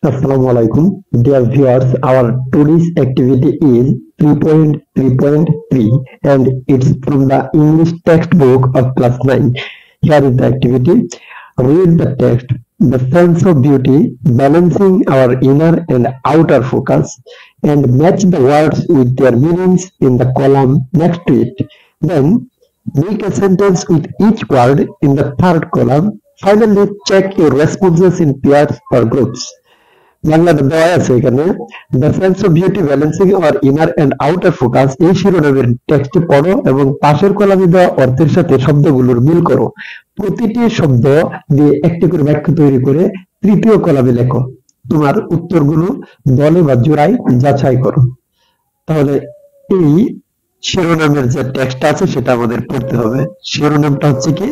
Assalamualaikum, dear viewers. Our today's activity is 3.3.3 and it's from the English textbook of class 9. Here is the activity. Read the text. The sense of beauty, balancing our inner and outer focus, and match the words with their meanings in the column next to it. Then make a sentence with each word in the third column. Finally, check your responses in pairs or groups. বাংলাটা দেওয়া আছে এখানে the sense of beauty balancing our inner and outer focus এই শিরোনামের টেক্সটটি পড়ো এবং পাশের কলামে দেওয়া অর্থের সাথে শব্দগুলোর মিল করো। প্রতিটি শব্দ দিয়ে একটি করে বাক্য তৈরি করে তৃতীয় কলামে লেখো। তোমার উত্তরগুলো দলে বা জোড়ায় যাচাই করো। তাহলে এই শিরোনামের যে টেক্সট আছে সেটা আমাদের পড়তে হবে। শিরোনামটা হচ্ছে কি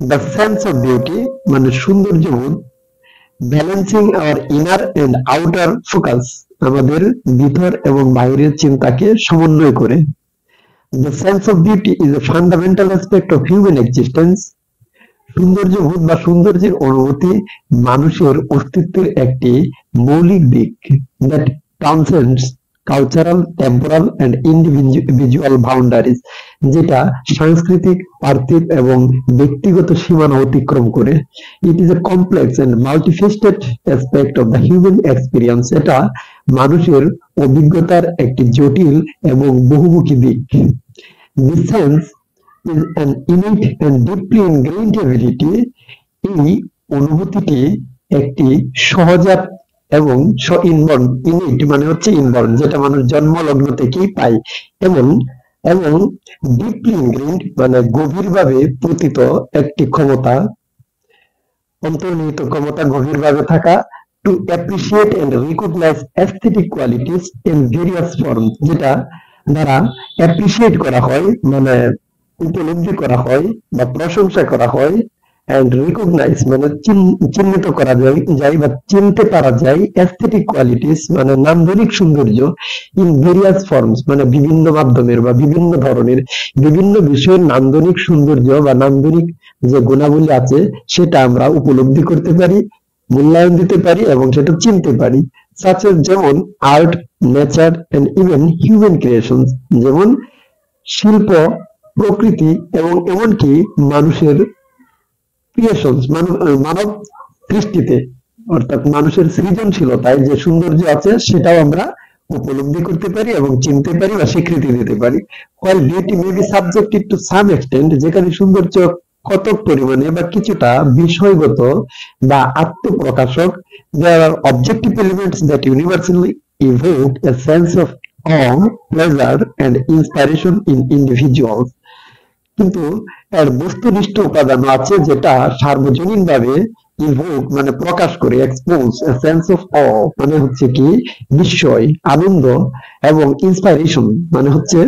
দ্য সেন্স অফ বিউটি মানে সৌন্দর্যবোধ, balancing our inner and outer focus আমাদের ভিতর এবং বাইরের চিন্তাকে সমন্বয় করে। The sense of beauty is a fundamental aspect of human existence. সৌন্দর্যবোধ বা সৌন্দর্যের অনুভূতি মানুষের অস্তিত্বের একটি মৌলিক দিক that transcends cultural, temporal and individual boundaries, যেটা সাংস্কৃতিক, পার্থিব এবং ব্যক্তিগত সীমানা অতিক্রম করে। It is a complex and multifaceted aspect of the human experience. এটা মানুষের অভিজ্ঞতার একটি জটিল এবং বহুমুখী দিক। This sense is an innate and deeply ingrained ability. এই অনুভূতিটি একটি সহজাত এবং ইনবর্ন, ইনিট মানে হচ্ছে ইনবর্ন, যেটা মানুষ জন্মলগ্ন থেকেই পায়, এবং এবং ডিপলি ইনগ্রেইনড মানে গভীরভাবে পতিত একটি ক্ষমতা, অন্তর্নিহিত ক্ষমতা গভীরভাবে থাকা to appreciate and recognise aesthetic qualities in various forms, যেটা দ্বারা অ্যাপ্রিসিয়েট করা হয় মানে উপলব্ধি করা হয় বা প্রশংসা করা হয়, এন্ড রিকগনাইজ মানে চিহ্নিত করা যায় বা চিনতে পারা যায়, অ্যাস্থেটিক কোয়ালিটিস মানে নান্দনিক সৌন্দর্য, ইন ভেরিয়াস ফর্মস মানে বিভিন্ন মাধ্যমের বা বিভিন্ন ধরনের বিভিন্ন বিষয়ের নান্দনিক সৌন্দর্য বা নান্দনিক যে গুণাবলী আছে সেটা আমরা উপলব্ধি করতে পারি, মূল্যায়ন দিতে পারি এবং সেটা চিনতে পারি। সাচ এজ যেমন art, nature and even human creations, যেমন শিল্প, প্রকৃতি এবং এমনকি মানুষের ক্রিয়েশনস মানব সৃষ্টিতে, অর্থাৎ মানুষের সৃজনশীলতায় যে সৌন্দর্য আছে সেটাও আমরা উপলব্ধি করতে পারি এবং চিনতে পারি বা স্বীকৃতি দিতে পারি। while beauty may be subjective to some extent, যেখানে সৌন্দর্য কতক পরিমাণে বা কিছুটা বিষয়গত বা আত্মপ্রকাশক, there are objective elements that universally evoke a sense of awe, pleasure and inspiration in individuals. কিন্তু এর বস্তুনিষ্ঠ উপাদান আছে যেটা সার্বজনীনভাবে ইভোক মানে প্রকাশ করে, এক্সপোজ এ সেন্স অফ অ মানে হচ্ছে কি বিস্ময়, আনন্দ এবং ইন্সপাইরেশন মানে হচ্ছে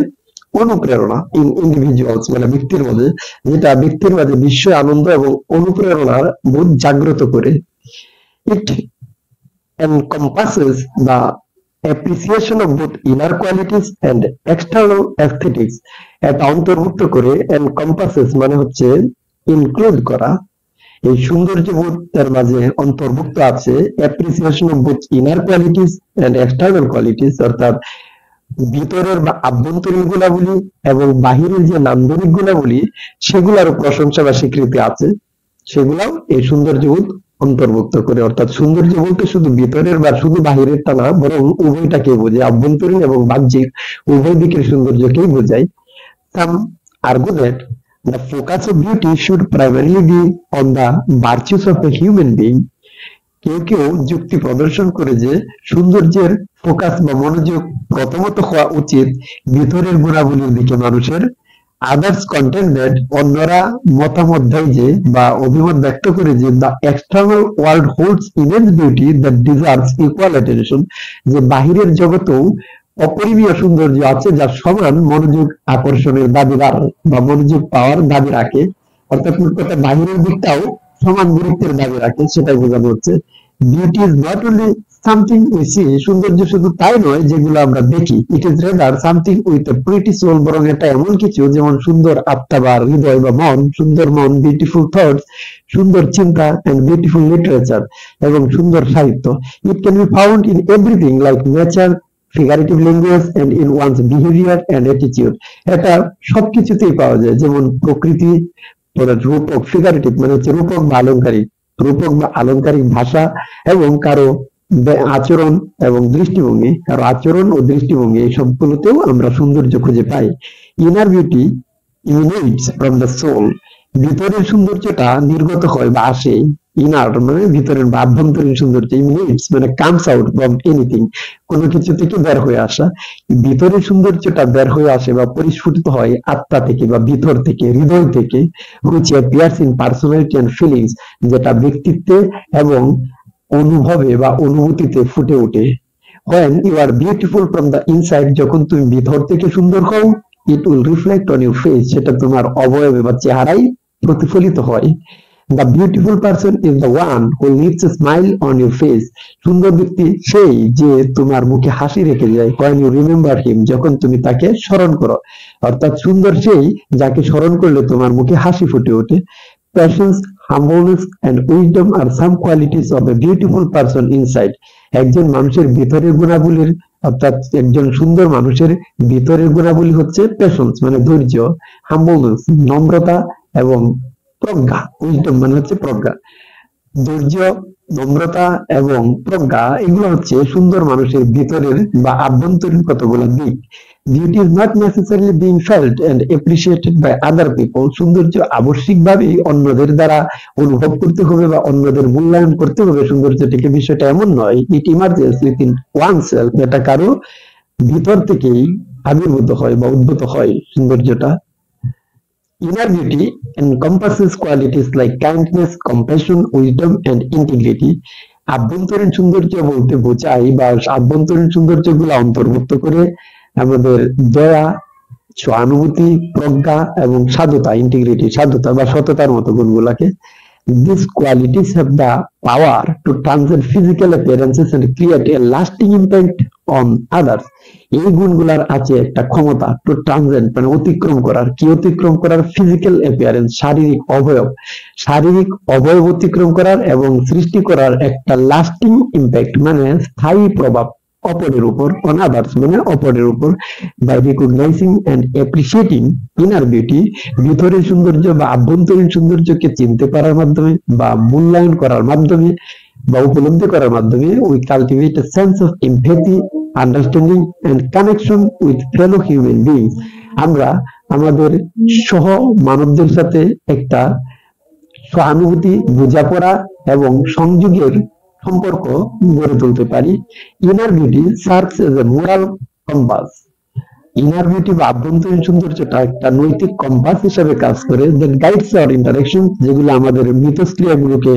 অনুপ্রেরণা ইন ইন্ডিভিজুয়ালস মানে ব্যক্তির মধ্যে, যেটা ব্যক্তির মাঝে বিস্ময়, আনন্দ এবং অনুপ্রেরণার বোধ জাগ্রত করে। ইট encompasses the appreciation of both inner qualities and external aesthetics। এটা অন্তর্ভুক্ত করে, encompasses মানে হচ্ছে ইনক্লুড করা, এই সৌন্দর্যবোধের মাঝে অন্তর্ভুক্ত আছে appreciation of both inner qualities and external qualities, অর্থাৎ ভিতরের বা আভ্যন্তরীণ গুণাবলী এবং বাহিরের যে নান্দনিক গুণাবলী সেগুলারও প্রশংসা বা স্বীকৃতি আছে, সেগুলাও এই সৌন্দর্যবোধ অন্তর্ভুক্ত করে। অর্থাৎ সৌন্দর্য বলতে শুধু ভিতরের বা শুধু বাহিরেরটা না, বরং উভয়টাকেই বোঝায়, আভ্যন্তরীণ এবং বাহ্যিক উভয় দিকের সৌন্দর্যকেই বোঝায়। Some argue that the focus of beauty should primarily be on the virtues of a human being। কেউ কেউ যুক্তি প্রদর্শন করে যে সৌন্দর্যের ফোকাস বা মনোযোগ প্রথমত হওয়া উচিত ভিতরের গুণাবলীর দিকে মানুষের। আদার্স কন্টেন্ট দ্যাট, অন্যরা মতামত দেয় যে বা অভিমত ব্যক্ত করে যে the external world holds immense beauty that deserves equal attention, যে বাহিরের জগতেও অপরিমেয় সৌন্দর্য আছে যা সমান মনোযোগ আকর্ষণের দাবিদার বা মনোযোগ পাওয়ার দাবি রাখে। অর্থাৎ বাহিরের দিকটাও সমান গুরুত্বের দাবি রাখে, সেটাই বোঝানো হচ্ছে। Beauty is not only something we see, সৌন্দর্য শুধু তাই নয় যেগুলো আমরা দেখি, it is rather something with a pretty soul, বরং এটা এমন কিছু যেমন সুন্দর আত্মা বা হৃদয় বা মন, সুন্দর মন, বিউটিফুল থটস, সুন্দর চিন্তা, এন্ড বিউটিফুল লিটারেচার, এবং সুন্দর সাহিত্য। It can be found in everything like nature, figurative language, and in one's behaviour and attitude. এটা সবকিছুতেই পাওয়া যায়, যেমন প্রকৃতি, রূপক, ফিগারেটিভ মানে হচ্ছে রূপক বা আলংকারিক, রূপক বা আলংকারিক ভাষা, এবং কারো আচরণ এবং দৃষ্টিভঙ্গি, কারো আচরণ ও দৃষ্টিভঙ্গি, এই সবগুলোতেও আমরা সৌন্দর্য খুঁজে পাই। Inner beauty emanates from the soul, ভিতরের সৌন্দর্যটা নির্গত হয় বা আসে, ইনার মানে ভিতরের বা আভ্যন্তরীণ সৌন্দর্য, ইমিনেটস মানে কামস আউট ফ্রম এনিথিং, কোনো কিছু থেকে বের হয়ে আসা। ভিতরের সৌন্দর্যটা বের হয়ে আসে বা পরিস্ফুটিত হয় আত্মা থেকে বা ভিতর থেকে, হৃদয় থেকে, which appears in personality and feelings, যেটা ব্যক্তিত্বে এবং অনুভবে বা অনুভূতিতে ফুটে ওঠে। when you are beautiful from the inside, যখন তুমি ভিতর থেকে সুন্দর হও, it will reflect on your face, সেটা তোমার অবয়বে বা চেহারায় প্রতিফলিত হয়। The beautiful person is the one who leaves a smile on your face, সুন্দর ব্যক্তি সেই যে তোমার মুখে হাসি রেখে যায়, when you remember him, যখন তুমি তাকে স্মরণ করো, অর্থাৎ সুন্দর সেই যাকে স্মরণ করলে তোমার মুখে হাসি ফুটে ওঠে। Patience, humbleness and wisdom are some qualities of a beautiful person inside. একজন মানুষের ভিতরের গুণাবলীর, অর্থাৎ একজন সুন্দর মানুষের ভিতরের গুণাবলী হচ্ছে পেশেন্স মানে ধৈর্য, হাম্বলনেস নম্রতা, এবং প্রজ্ঞা, উইজডম মানে হচ্ছে প্রজ্ঞা। ধৈর্য, নম্রতা এবং প্রজ্ঞা এগুলো হচ্ছে সুন্দর মানুষের ভিতরের বা আভ্যন্তরীণ কতগুলো দিক। Beauty is not necessarily being felt and appreciated by other people, সৌন্দর্য আবশ্যিকভাবেই অন্যদের দ্বারা অনুভব করতে হবে বা অন্যদের মূল্যায়ন করতে হবে সৌন্দর্যটিকে, বিষয়টা এমন নয়। ইট ইমার্জেস উইথিন ওয়ানসেলফ, এটা কারো ভিতর থেকেই আবির্ভূত হয় বা উদ্ভূত হয় সৌন্দর্যটা। Inner beauty encompasses qualities like kindness, compassion, wisdom and integrity. আভ্যন্তরীণ সৌন্দর্য বলতে বোঝায় বা আভ্যন্তরীণ সৌন্দর্যগুলো অন্তর্ভুক্ত করে আমাদের দয়া, সহানুভূতি, প্রজ্ঞা এবং সাধুতা, ইন্টিগ্রিটি, সাধুতা বা সততার মতো গুণগুলাকে। These qualities have the power to transcend physical appearances and create a lasting impact on others. এই গুণগুলার আছে একটা ক্ষমতা, টু ট্রান্সেন্ড মানে অতিক্রম করার, কি অতিক্রম করার? ফিজিক্যাল অ্যাপিয়ারেন্স, শারীরিক অবয়ব, শারীরিক অবয়ব অতিক্রম করার এবং সৃষ্টি করার একটা লাস্টিং ইম্প্যাক্ট মানে স্থায়ী প্রভাব অপরের উপর, অন আদার্স মানে অপরের উপর। By recognising and appreciating inner beauty, ভিতরের সৌন্দর্য বা আভ্যন্তরীণ সৌন্দর্যকে চিনতে পারার মাধ্যমে বা মূল্যায়ন করার মাধ্যমে বা উপলব্ধি করার মাধ্যমে, we cultivate a sense of empathy, understanding and connection with fellow human beings. আমরা আমাদের সহ মানবদের সাথে একটা সহানুভূতি, বোঝাপড়া এবং সংযোগের সম্পর্ক গড়ে তুলতে পারি। Inner beauty serves as a moral compass, inner beauty বা আভ্যন্তরীণ সৌন্দর্যটা একটা নৈতিক কম্পাস হিসেবে কাজ করে, দ্যাট গাইডস আওয়ার ইন্টারেকশন, যেগুলো আমাদের মিথস্ক্রিয়াগুলোকে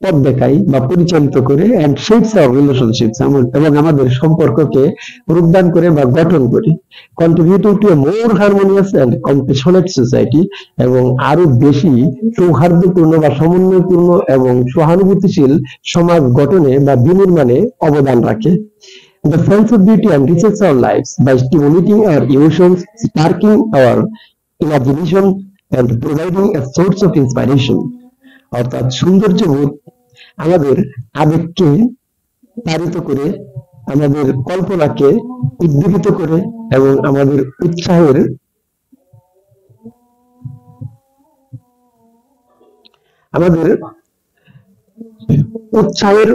পথ দেখায় বা পরিচালিত করে, এন্ড শেপস আওয়ার রিলেশনশিপস, এবং আমাদের সম্পর্ককে রূপদান করে বা গঠন করে, contributing to a more harmonious and compassionate society, এবং আরো বেশি সৌহার্দ্যপূর্ণ বা সমন্বয়পূর্ণ এবং সহানুভূতিশীল সমাজ গঠনে বা বিনির্মাণে অবদান রাখে। The sense of beauty enriches our lives by stimulating our emotions, sparking our imagination, and providing a source of inspiration. অর্থাৎ সৌন্দর্যবোধ আমাদের আবেগকে তাড়িত করে, আমাদের কল্পনাকে উদ্দীপিত করে এবং আমাদের উৎসাহের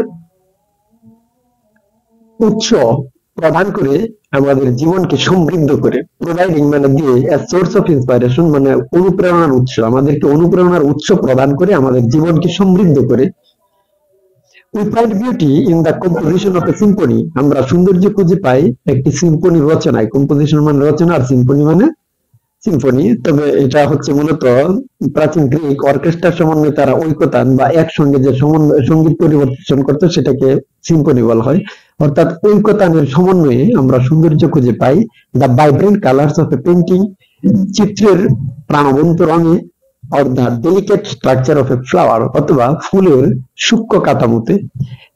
উৎস প্রদান করে, আমাদের জীবনকে সমৃদ্ধ করে। প্রোভাইডিং মানে দিয়ে, সোর্স অফ ইন্সপাইরেশন মানে অনুপ্রেরণার উৎস, আমাদেরকে অনুপ্রেরণার উৎস প্রদান করে আমাদের জীবনকে সমৃদ্ধ করে। We find beauty in the composition of A Symphony, আমরা সৌন্দর্য খুঁজে পাই একটি সিম্ফনি রচনায়। কম্পোজিশন মানে রচনা আর সিম্ফনি মানে সিম্ফনি। তবে এটা হচ্ছে মূলত প্রাচীন গ্রিক অর্কেস্ট্রার সমন্বয়ে তারা ঐকতান বা একসঙ্গে যে সঙ্গীত পরিবেশন করতো সেটাকে সিম্ফনি বলা হয়। অর্থাৎ ঐকতানের সমন্বয়ে আমরা সৌন্দর্য খুঁজে পাই। The vibrant colours of a painting, চিত্রের প্রাণবন্ত রঙে or the delicate structure of a flower অথবা ফুলের সূক্ষ্ম কাঠামোতে।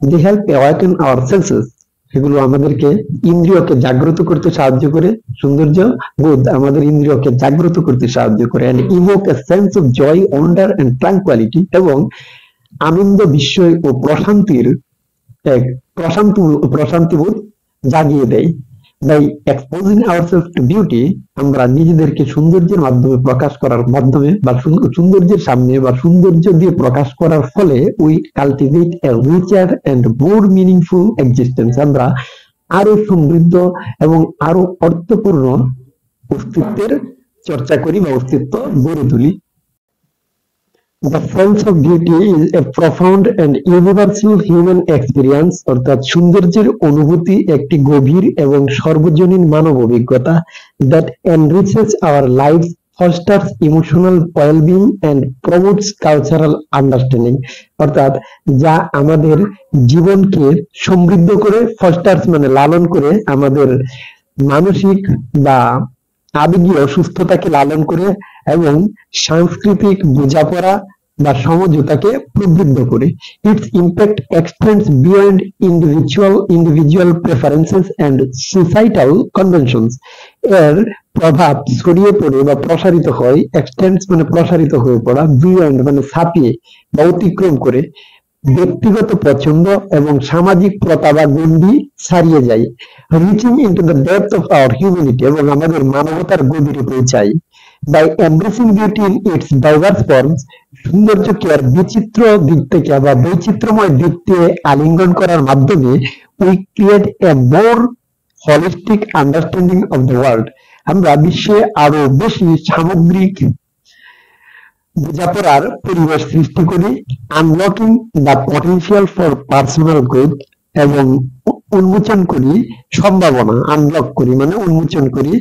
They help awaken our senses. এগুলো আমাদেরকে ইন্দ্রিয়কে জাগ্রত করতে সাহায্য করে। সৌন্দর্য বোধ আমাদের ইন্দ্রিয়কে জাগ্রত করতে সাহায্য করে and evoke a sense of joy, wonder and tranquility এবং আনন্দ, বিস্ময় ও প্রশান্তির এক প্রশান্তিবোধ জাগিয়ে দেয়। By exposing ourselves to beauty, আমরা নিজেদেরকে সৌন্দর্যের মাধ্যমে প্রকাশ করার মাধ্যমে বা সৌন্দর্যের সামনে বা সৌন্দর্য দিয়ে প্রকাশ করার ফলে we cultivate a richer and more meaningful existence. আমরা আরো সমৃদ্ধ এবং আরো অর্থপূর্ণ অস্তিত্বের চর্চা করি বা অস্তিত্ব গড়ে তুলি। The sense of beauty is a profound and universal human experience অর্থাৎ সৌন্দর্যের অনুভূতি একটি গভীর এবং সর্বজনীন মানব অভিজ্ঞতা that enriches our lives, fosters emotional well-being and promotes cultural understanding অর্থাৎ যা আমাদের জীবনকে সমৃদ্ধ করে, fosters মানে লালন করে, আমাদের মানসিক বা আবেগীয় সুস্থতাকে লালন করে এবং সাংস্কৃতিক বোঝাপড়া বা সমঝোতাকে প্রবৃদ্ধ করে। Its impact extends beyond individual preferences and societal conventions. এর প্রভাব ছড়িয়ে পড়ে বা প্রসারিত হয়, extends মানে প্রসারিত হয়ে পড়া, beyond মানে ছাপিয়ে বা অতিক্রম করে ব্যক্তিগত পছন্দ এবং সামাজিক প্রথা বা গণ্ডি ছাড়িয়ে যায়। Reaching into the depth of our humanity এবং আমাদের মানবতার গভীরে পৌঁছায়। By embracing beauty in its diverse forms, সৌন্দর্যকে আর বিচিত্র দিক থেকে বা বৈচিত্র্যময় দিক থেকে আলিঙ্গন করার মাধ্যমে we create a more holistic understanding of the world. আমরা বিশ্বে আরো বেশি সামগ্রিক বোঝাপড়ার পরিবেশ সৃষ্টি করি। Unlocking the potential for personal growth এবং উন্মোচন করি সম্ভাবনা। আনলক করি মানে উন্মোচন করি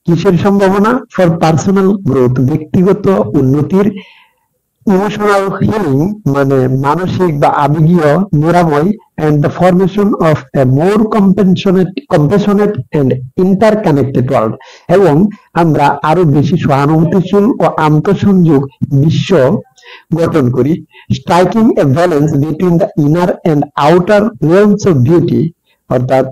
কিসের সম্ভাবনা? ফর পার্সোনাল গ্রোথ ব্যক্তিগত উন্নতির। ইমোশনাল হিলিং মানে মানসিক বা আবেগীয় নিরাময় and the formation of a more compassionate and interconnected world এবং আমরা আরো বেশি সহানুভূতিশীল ও আন্তঃসংযোগ বিশ্ব গঠন করি। Striking a balance between the inner and outer realms of beauty অর্থাৎ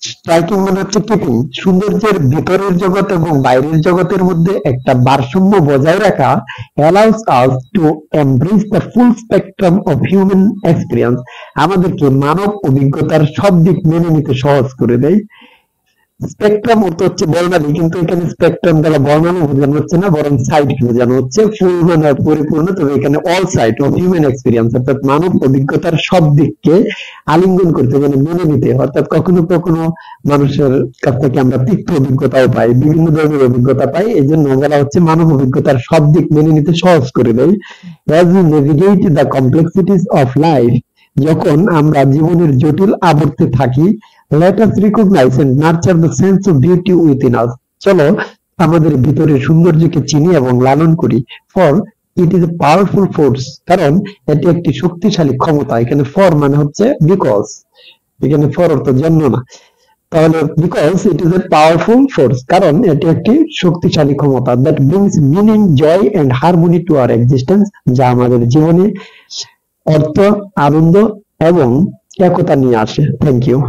স্ট্রাইকিং মানে হচ্ছে কিপিং, সৌন্দর্যের ভিতরের জগৎ এবং বাইরের জগতের মধ্যে একটা ভারসাম্য বজায় রাখা allows us to embrace the full spectrum of human experience আমাদেরকে মানব অভিজ্ঞতার সব দিক মেনে নিতে সহজ করে দেয়। স্পেকট্রাম অর্থ হচ্ছে বর্ণালী, কিন্তু এখানে স্পেকট্রাম দ্বারা বর্ণালী বোঝানো হচ্ছে না, বরং সাইড বোঝানো হচ্ছে। ফুল মানে পরিপূর্ণ, তবে এখানে all side of human experience অর্থাৎ মানব অভিজ্ঞতার সব দিককে আলিঙ্গন করতে মানে মেনে নিতে। অর্থাৎ কখনো কখনো মানুষের কাছ থেকে আমরা তিক্ত অভিজ্ঞতাও পাই, বিভিন্ন ধরনের অভিজ্ঞতা পাই, এই জন্য বলা হচ্ছে মানব অভিজ্ঞতার সব দিক মেনে নিতে সহজ করে দেয়। As we navigate the complexities of life, যখন আমরা জীবনের জটিল আবর্তে থাকি, let us recognize and nurture the sense of beauty within us. চলো আমাদের ভিতরে সৌন্দর্যকে চিনি এবং লালন করি। For it is a powerful force, কারণ এটি একটি শক্তিশালী ক্ষমতা। এখানে for মানে হচ্ছে because, এখানে for অর্থ জন্য না, তাহলে because it is a powerful force, কারণ এটি একটি শক্তিশালী ক্ষমতা that brings meaning, joy and harmony to our existence, যা আমাদের জীবনে অর্থ, আনন্দ এবং একতা নিয়ে আসে। Thank you.